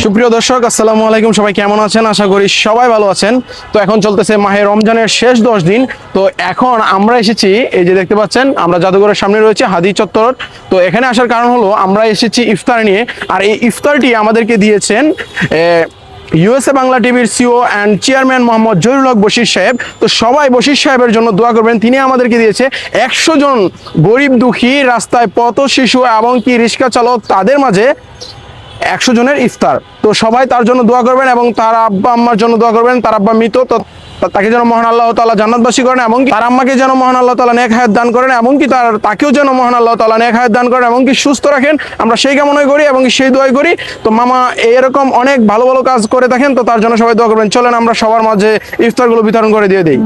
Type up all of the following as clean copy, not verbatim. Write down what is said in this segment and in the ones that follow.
সুপ্রিয় দর্শক, আসসালামু আলাইকুম। সবাই কেমন আছেন? আশা করি সবাই ভালো আছেন। তো এখন চলতেছে মাহে রমজানের শেষ 10 দিন। তো এখন আমরা এসেছি, এই যে দেখতে পাচ্ছেন, আমরা জাদুঘরের সামনে রয়েছে হাদি চত্বর। তো এখানে আসার কারণ হলো আমরা এসেছি ইফতার নিয়ে, আর এই ইফতারটি আমাদেরকে দিয়েছেন ইউএসএ বাংলা টিভির CEO and chairman Mohammad Jahirul Haque Bashir সাহেব। তো সবাই বশির সাহেবের জন্য দোয়া করবেন। তিনি আমাদেরকে দিয়েছে 100 জন গরিব দুঃখী, রাস্তায় পথ শিশু এবং কি রিক্সা চালক, তাদের মাঝে 100 জনের ইফতার। তো সবাই তার জন্য দোয়া করবেন এবং তার আব্বা আম্মার জন্য দোয়া করবেন। তার আব্বা মৃত, তো তাকে যেন মহান আল্লাহ তাআলা জান্নাতবাসী করেন, এবং তার আম্মাকে যেন মহান আল্লাহ তাআলা নেক হায়াত দান করেন, এবং কি তাকেও যেন মহান আল্লাহ তাআলা নেক হায়াত দান করেন এবং কি সুস্থ রাখেন। আমরা সেই কামনাই করি এবং সেই দোয়াই করি। তো মামা এরকম অনেক ভালো ভালো কাজ করে থাকেন, তো তার জন্য সবাই দোয়া করবেন। চলেন আমরা সবার মাঝে ইফতারগুলো বিতরণ করে দিয়ে দিই।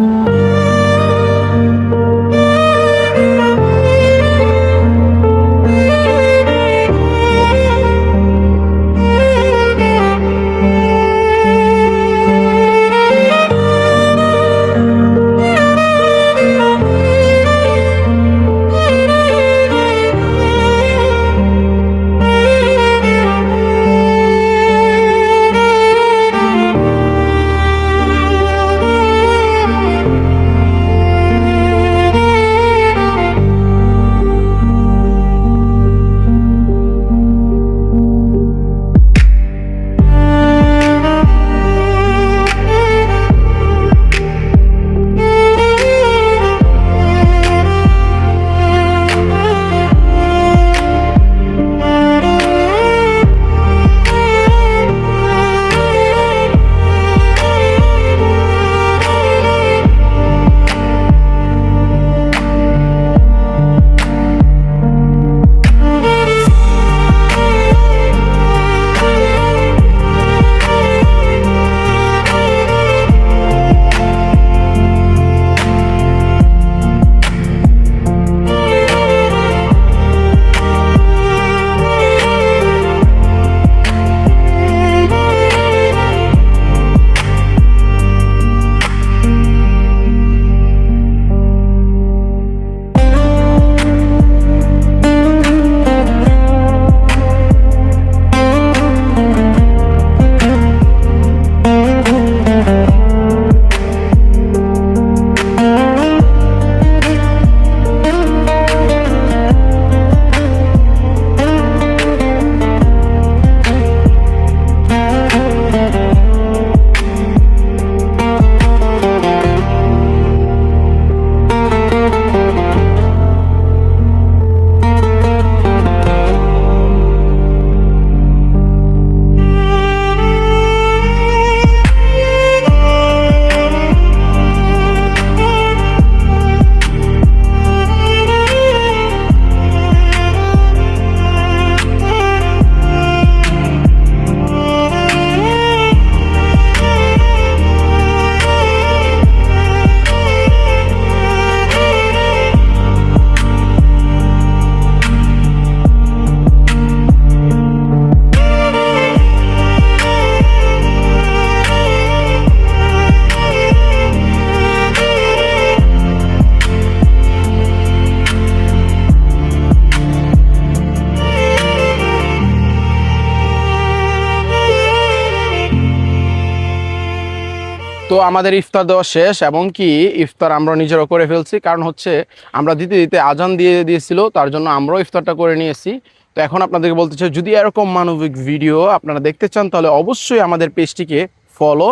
তো আমাদের ইফতার দেওয়া শেষ, এবং কি ইফতার আমরা নিজেরাও করে ফেলছি। কারণ হচ্ছে আমরা দিতে দিতে আজান দিয়ে দিয়েছিল, তার জন্য আমরাও ইফতারটা করে নিয়েছি। তো এখন আপনাদেরকে বলতে চাই, যদি এরকম মানবিক ভিডিও আপনারা দেখতে চান, তাহলে অবশ্যই আমাদের পেজটিকে ফলো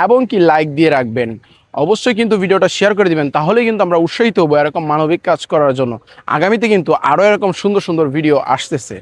এবং কি লাইক দিয়ে রাখবেন। অবশ্যই কিন্তু ভিডিওটা শেয়ার করে দিবেন, তাহলেই কিন্তু আমরা উৎসাহিত হবো এরকম মানবিক কাজ করার জন্য। আগামীতে কিন্তু আরও এরকম সুন্দর সুন্দর ভিডিও আসতেছে।